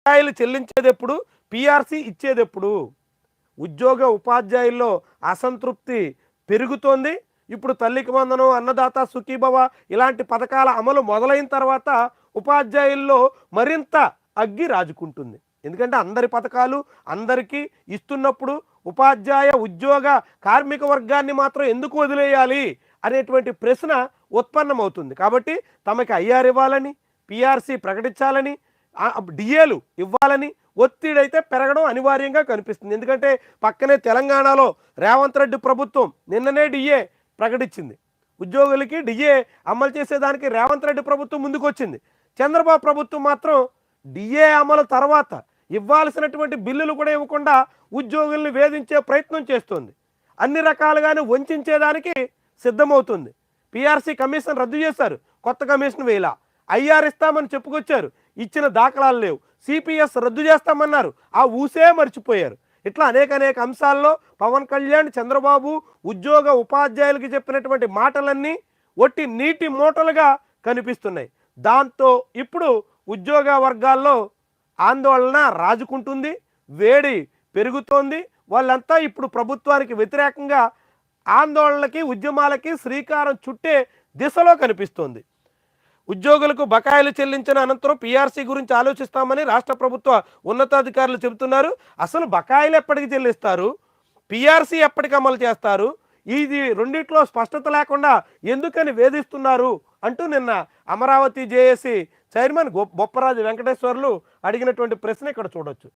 బకాయిలు చెల్లించేదెప్పుడు, పీఆర్సీ ఇచ్చేదెప్పుడు? ఉద్యోగ ఉపాధ్యాయుల్లో అసంతృప్తి పెరుగుతోంది. ఇప్పుడు తల్లికి వందనం, అన్నదాత సుఖీభవ ఇలాంటి పథకాల అమలు మొదలైన తర్వాత ఉపాధ్యాయుల్లో మరింత అగ్గి రాజుకుంటుంది. ఎందుకంటే అందరి పథకాలు అందరికీ ఇస్తున్నప్పుడు ఉపాధ్యాయ ఉద్యోగ కార్మిక వర్గాన్ని మాత్రం ఎందుకు వదిలేయాలి అనేటువంటి ప్రశ్న ఉత్పన్నమవుతుంది. కాబట్టి తమకి ఐఆర్ ఇవ్వాలని, పీఆర్సీ ప్రకటించాలని, డిఏలు ఇవ్వాలని ఒత్తిడైతే పెరగడం అనివార్యంగా కనిపిస్తుంది. ఎందుకంటే పక్కనే తెలంగాణలో రేవంత్ రెడ్డి ప్రభుత్వం నిన్ననే డిఏ ప్రకటించింది. ఉద్యోగులకి డిఏ అమలు చేసేదానికి రేవంత్ రెడ్డి ప్రభుత్వం ముందుకొచ్చింది. చంద్రబాబు ప్రభుత్వం మాత్రం డిఏ అమలు తర్వాత ఇవ్వాల్సినటువంటి బిల్లులు కూడా ఇవ్వకుండా ఉద్యోగుల్ని వేధించే ప్రయత్నం చేస్తుంది. అన్ని రకాలుగానే వంచేదానికి సిద్ధమవుతుంది. పీఆర్సీ కమిషన్ రద్దు చేశారు, కొత్త కమిషన్ వేలా. ఐఆర్ ఇస్తామని చెప్పుకొచ్చారు, ఇచ్చిన దాఖలాలు లేవు. సిపిఎస్ రద్దు చేస్తామన్నారు, ఆ ఊసే మర్చిపోయారు. ఇట్లా అనేక అంశాల్లో పవన్ కళ్యాణ్, చంద్రబాబు ఉద్యోగ ఉపాధ్యాయులకి చెప్పినటువంటి మాటలన్నీ ఒట్టి నీటి మూటలుగా కనిపిస్తున్నాయి. దాంతో ఇప్పుడు ఉద్యోగ వర్గాల్లో ఆందోళన రాజుకుంటుంది, వేడి పెరుగుతోంది. వాళ్ళంతా ఇప్పుడు ప్రభుత్వానికి వ్యతిరేకంగా ఆందోళనలకి, ఉద్యమాలకి శ్రీకారం చుట్టే దిశలో కనిపిస్తోంది. ఉద్యోగులకు బకాయిలు చెల్లించిన అనంతరం పీఆర్సీ గురించి ఆలోచిస్తామని రాష్ట్ర ప్రభుత్వ ఉన్నతాధికారులు చెబుతున్నారు. అసలు బకాయిలు ఎప్పటికి చెల్లిస్తారు, పీఆర్సీ ఎప్పటికి అమలు చేస్తారు, ఇది రెండిట్లో స్పష్టత లేకుండా ఎందుకని వేధిస్తున్నారు అంటూ నిన్న అమరావతి జేఏసీ చైర్మన్ బొప్పరాజు వెంకటేశ్వర్లు అడిగినటువంటి ప్రశ్న ఇక్కడ చూడొచ్చు.